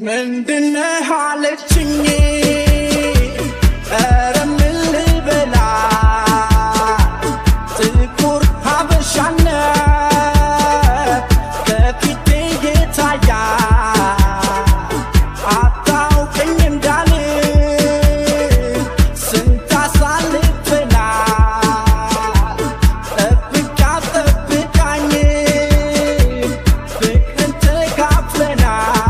ምንድነህ አለችኝ ኧረ ምን ልበላ ጥቁር ሀበሻነ ከፊቴ የታያ አታውቅኝ እንዳል ስንት አሳልፈናል ጠብቃ ጠብቃኝ ፍቅርን ተካፍለናል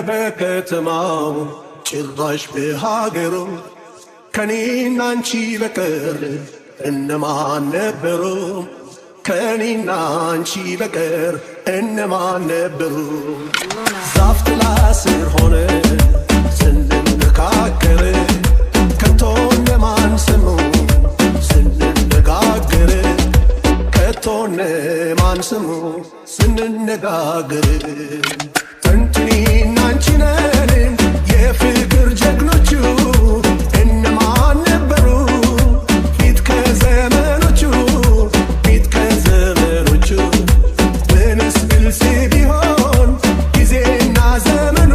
በከተማው ጭራሽ በሀገሩ ከኔና አንቺ በቀር እነማን ነበሩ? ከኔና አንቺ በቀር እነማን ነበሩ? ዛፍ ጥላ ስር ሆነ ስንመካከር ከቶ እነማን ሰሙ ስንነጋገር? ከቶ እነማን ሰሙ ስንነጋገር? እኔና አንቺ ነን የፍቅር ጀግኖቹ እነማን ነበሩ? ፊት ከዘመኖቹ ፊት ከዘመኖቹ ምንስ ግልጽ ቢሆን ጊዜና ዘመኑ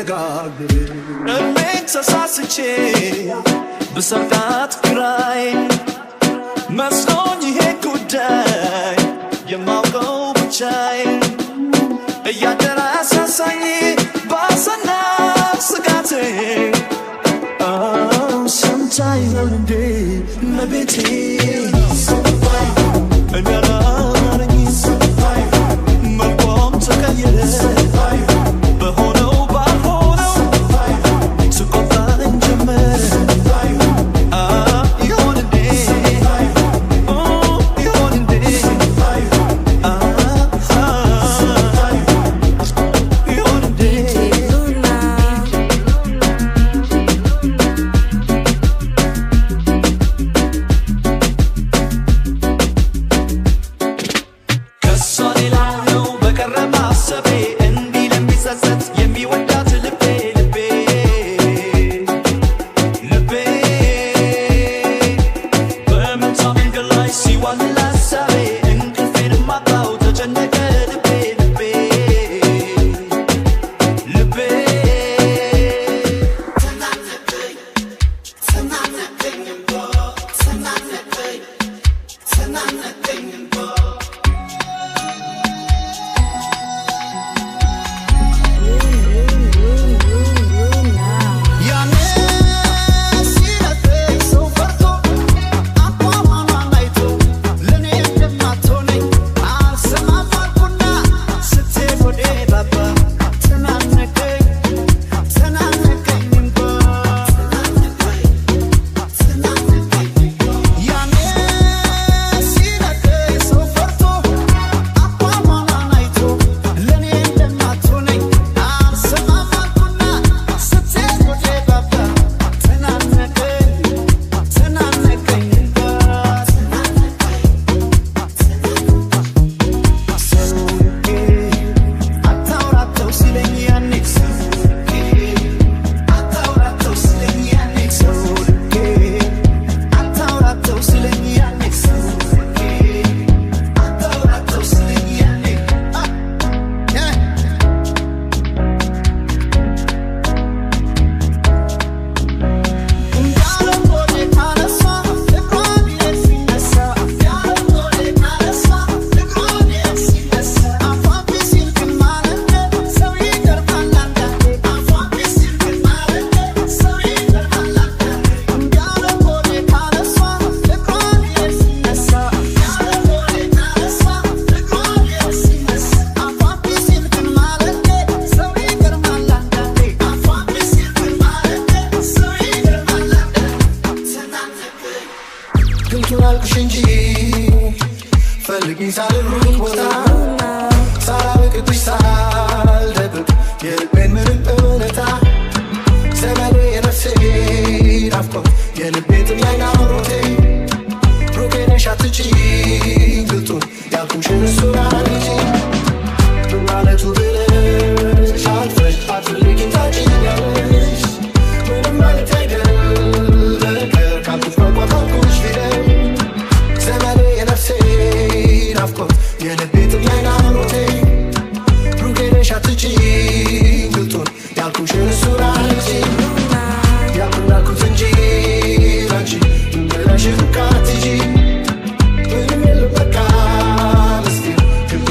ስንነጋገር እሜን ተሳስቼ ብሰርቃት ግራይ መስሎኝ ይሄ ጉዳይ የማውቀው ብቻዬ እያደረ አሳሳኝ ባሰና ስጋቴ ሰምታይ ይሆን እንዴ መቤቴ እኔ አላማረኝ መልኳም ተቀየረ በሆነው ባልሆነው ትቆጣኝ ጀመረ ይሆን እንዴ ይሆን እንዴ ይሆን እንዴ ከሷ ሌላ ነው በቀረ ማሰቤ እንዲህ ለሚጸጸት የሚወዳት ልቤ ልቤ ልቤ በመንታ መንገድ ላይ ሲዋልል ሀሳቤ እንቅልፌን ማጣው ተጨነቀ ልቤ ልቤ ልቤ ያኔ ሲነግረኝ ሰው ፈርቶ አቋሟን አይቶ ለኔ እንደማትሆነኝ አልሰማም አልኩና ስትሄድ ወደ ባባ ተናነቀኝ እንባ ያኔ ሲነግረኝ ሰው ፈርቶ አቋሟን አይቶ ለኔ እንደማትሆነኝ አልሰማም አልኩና ስትሄድ ወደ ባባ ተናነቀኝ እንባ ሰውቄ አታውራተው ሲለኝ ያኔ ሰውቄ አታውራተው ሲለኝ ያኔ ሰውቄ አታውራተው ሲለኝ ያኔ ሰውቄ አታውራተው ሲለኝ ያኔ እንዳለም ወደ ካነሳ እግሯን ሲነሳ እንዳለም ወደ ካነሳ እግሯን ሲነሳ አፏን ቢሲል ግን ማለት ሰው ይገርማል አንዳንዴ አፏን ቢሲል ግን ማለት ሰው ይገርማል አንዳንዴ እንዳለም ወደ ካነሳ እግሯን ሲነሳ እንዳለም ወደ ካነሳ እግሯን ሲነሳ አፏን ቢሲል ግን ማለት ሰው ይገርማል አንዳንዴ አፏን ቢሲል ግን ማለት ሰው ይገርማል ግንቱን አልኩሽ እንጂ ፈልጊኝ ሳልሩቅ ቦታ ሳላውቅብሽ ሳልደብቅ የልቤን ምርቅ እውነታ ዘመኔ የነፍሴ ናፍቆት የልቤ ጥያቄ ናሮቴ ሩቄ ነሽ አትችይኝ ግልጡን ያልኩሽን እሱን አድርጊ በማለቱ ብለሽ አልፈሽ አትፈልጊኝ ታጭኛለሽ ምንም ማለት አይደል ነገር ካልኩሽ ቋንቋ ካልኩሽ ፊደል ዘመኔ የነፍሴ ናፍቆት የልቤ ጥያቄ ናሮቴ ሩቄ ነሽ አትችይኝ ግልጡን ያልኩሽን እሱን አድርጊ ያልኩት እንጂ ላንቺ ብለሽ ሩቅ አትሂጂ ምንም የለም በቃ ምስጢር ግብ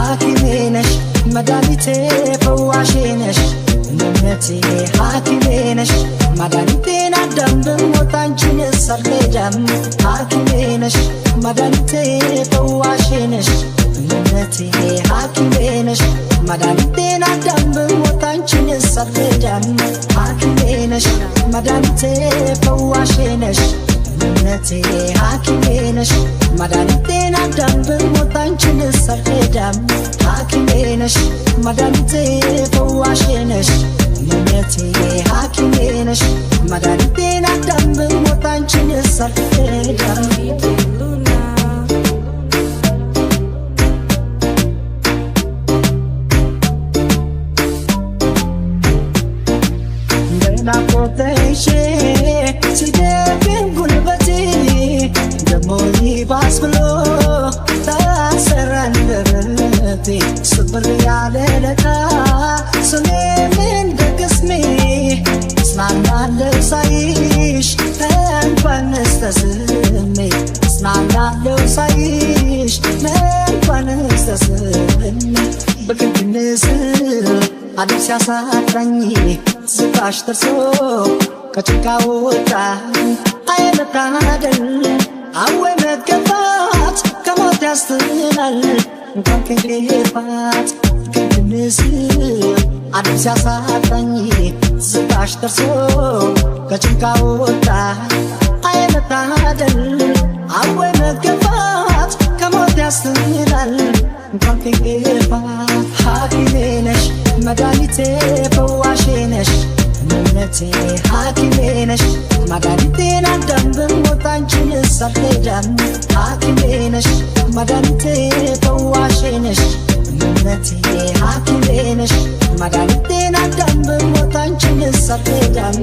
ሐኪሜ ነሽ መድኃኒቴ ፈዋሼ ነሽ እምነቴ ሐኪሜ ነሽ መድኃኒቴን አዳም ብሞት አንቺን ሳልሄዳም ሐኪሜ ነሽ መድኃኒቴ ፈዋሼ ነሽ እምነቴ ሐኪሜ ነሽ መድኃኒቴን አዳም ብሞት አንቺን ሳልሄዳም ሐኪሜ ነሽ መድኃኒቴ ፈዋሼ ነሽ እምነቴ ሐኪሜ ነሽ መድኃኒቴን አዳም ብሞት አንቺን ሳልሄዳም ሐኪሜ ነሽ መድኃኒቴ ፈዋሼ ነሽ እምነቴ ሐኪሜ ነሽ መድኃኒቴን አዳም ብሞት አንቺን ሳልሄዳም ናፍቆትሽ ሲደክም ጉልበቴ ደሞ ይባስ ብሎ ታሰረ አንደበቴ ስብር ያለ ለታ ስሜን ደግስሜ እጽናናለሁ ሳይሽ እንኳንስ ተስሜ እጽናናለሁ ሳይሽ እንኳንስ ተስሜ በክንድንስ አዲስ ሲያሳጣኝ ዝቃሽ ደርሶ ከጭቃ ወጣ አይመታደል አወይ መገፋት ከሞት ያስጥላል እንኳን ከንጌፋት ክንድንስ አዲስ ሲያሳጣኝ ዝቃሽ ደርሶ ከጭቃ ወጣ አይመታደል አወይ መገፋት ከሞት ያስጥላል እንኳን ከንጌፋት ሐኪሜ ነሽ መድኃኒቴ ፈዋሼ ነሽ እምነቴ ሐኪሜ ነሽ መድኃኒቴን አዳም ብሞት አንቺን ሳልሄዳም ሐኪሜ ነሽ መድኃኒቴ ፈዋሼ ነሽ እምነቴ ሐኪሜ ነሽ መድኃኒቴን አዳም ብሞት አንቺን ሳልሄዳም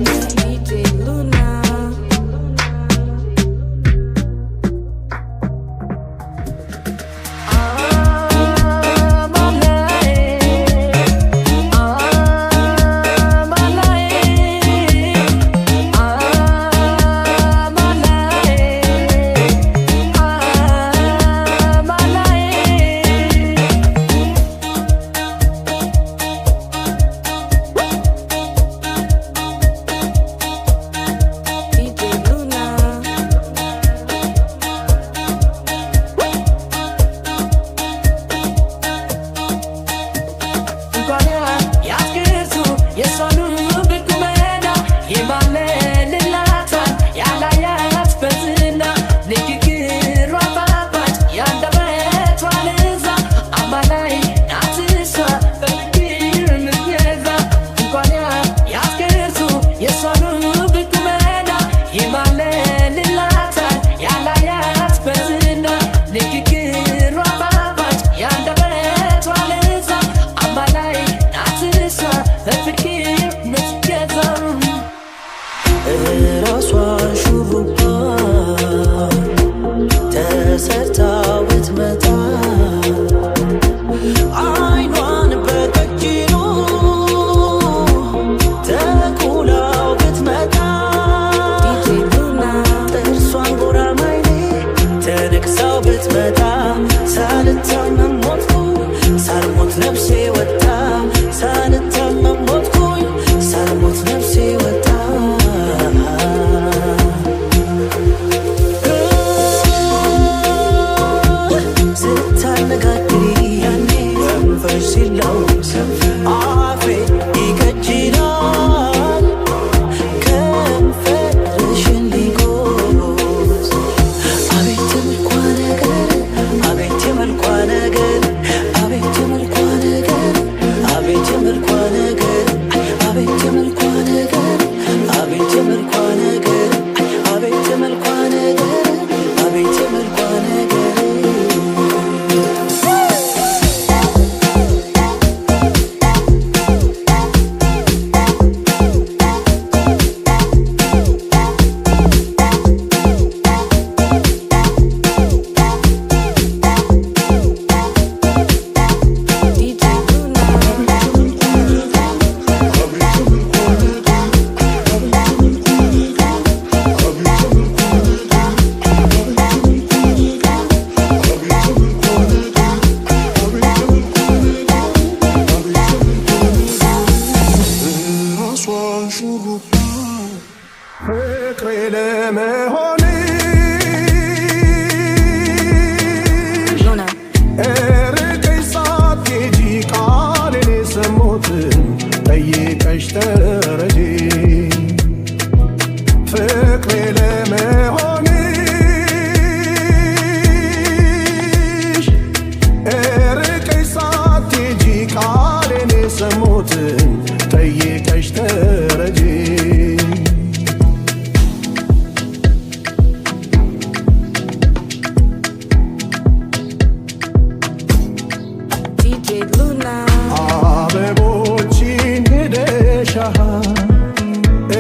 Luna. አበቦችን ሄደሻ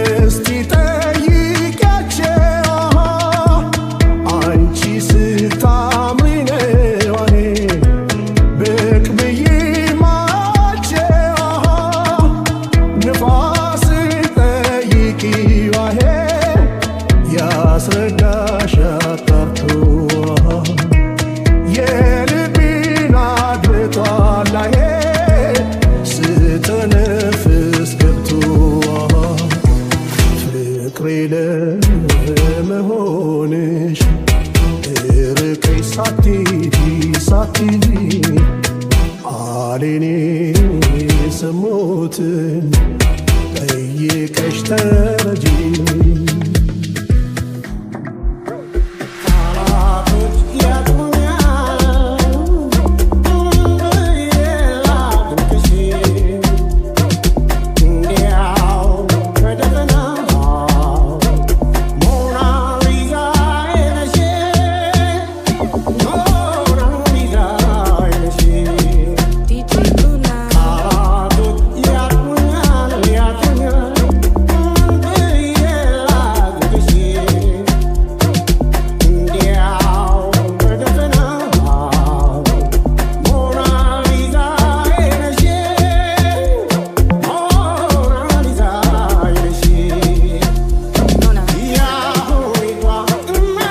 እስቲ ጠይቂያቸው አንቺ ስታምሪ ነው እኔ ብቅ ብዬ ማቸው ንፋስን ጠይቂው ያስረዳሽ አጣርቶ የልቤን አድርጧል ስተነፍስ ገብቶ ፍቅሬ ለመሆንሽ ርቀሽ ሳትሄጂ አሌኔ ሰሞትን ጠይቀሽ ተረጂ DJ Luna. Luna.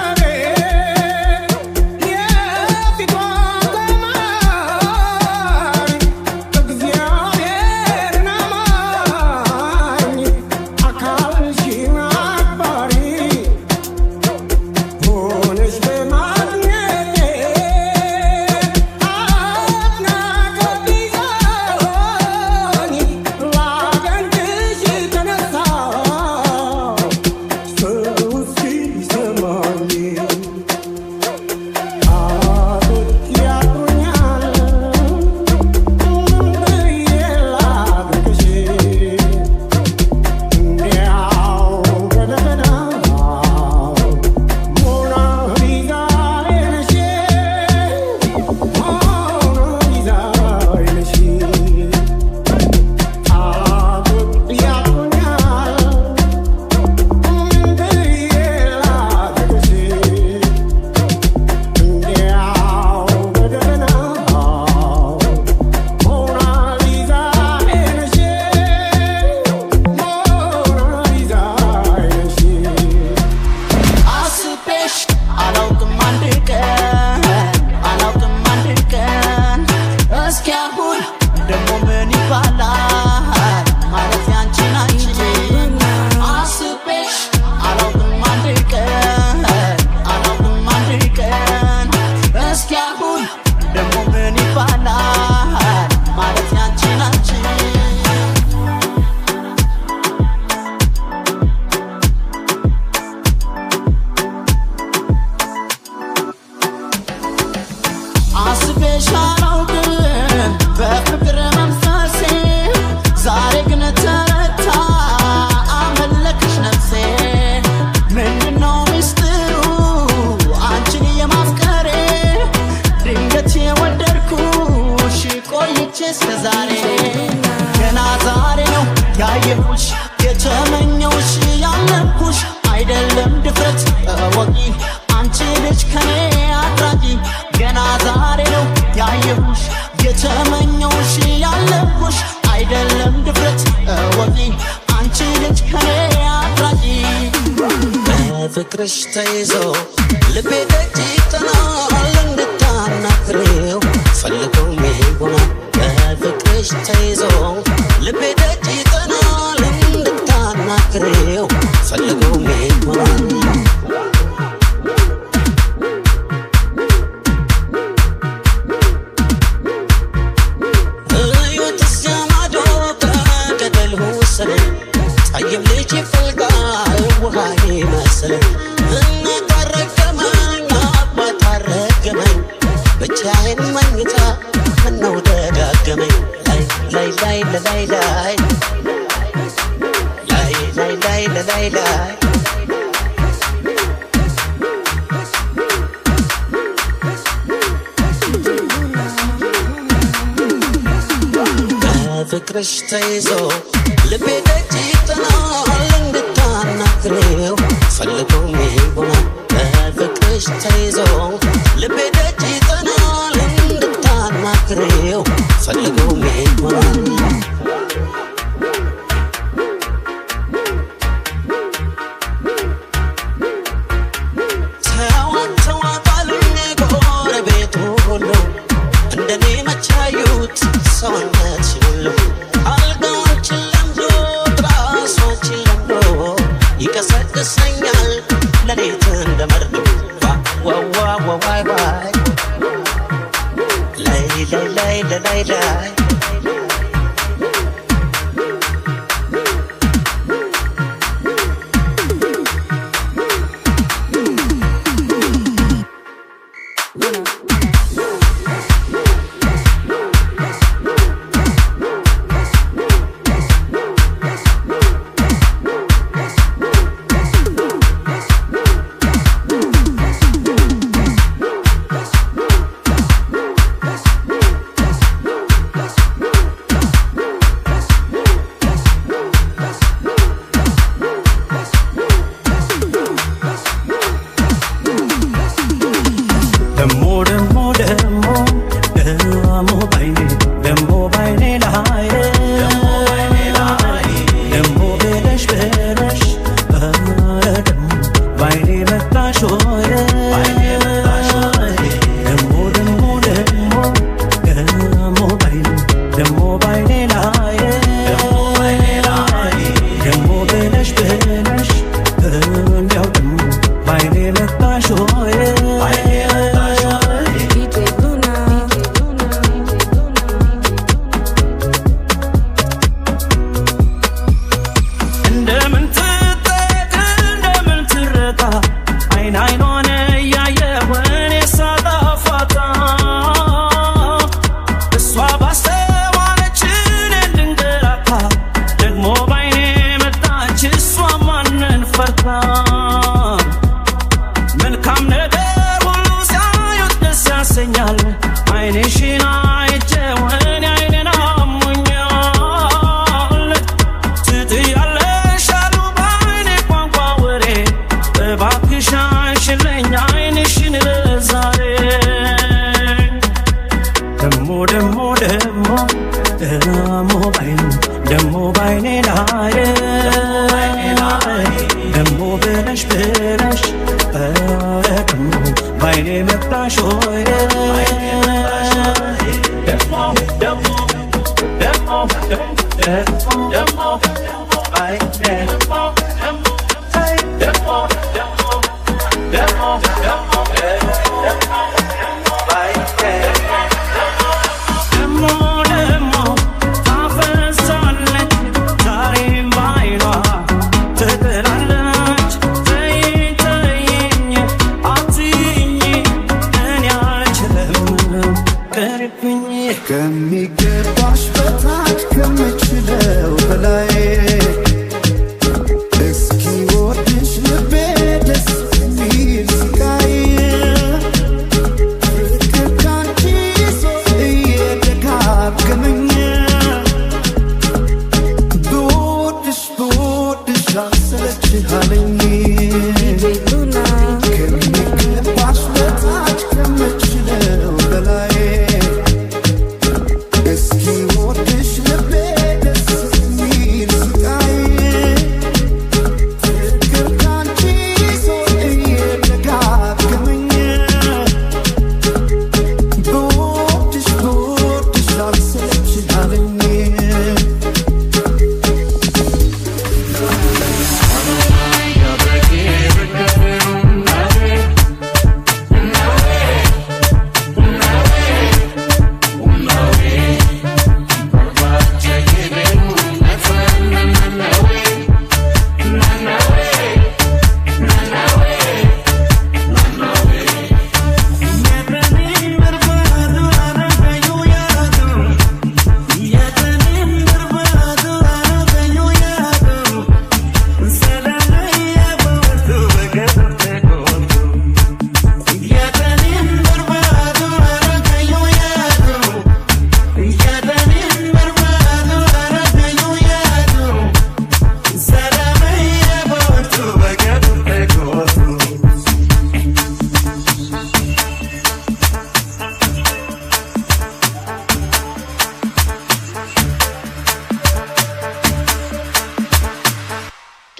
ፍቅርሽ ተይዞ ልቤ ደጅ ይጠናል እንድታናግሬው ፈልገው ይሆናል በፍቅርሽ ተይዞ ልቤ ደጅ ይጠናል እንድታናግሬው ፈልገው ይሆናል ጠይም ልጅ ይፈልጋል ውሃ ይመስል እናት አረገመኝ አባት አረገመኝ ብቻዬን መኝታ ምነው ደጋገመኝ ላይ ላይ ላይ ላይ ላይ ላይ ላይ ላይ ላይ ላይ በፍቅርሽ ተይዞ ልቤ ደጅ ይጠናል እንድታናግሬው ፈልጎም ይሆናል በፍቅርሽ ተይዞ ልቤ ደጅ ይጠናል እንድታናግሬው ፈልጎም ይሆናል ከሚገባሽ በታች ከምችለው በላይ እስኪ ወድሽ ልቤ ደስ የሚል ስቃይ ፍቅር ካንቺ እየደጋገመኝ ብወድሽ አልሰለችሃለኝ ከሚገባሽ በታች ከምችለው በላይ እስኪ ወድሽ ልቤ ደስ የሚል ስቃይ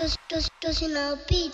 does in our beat.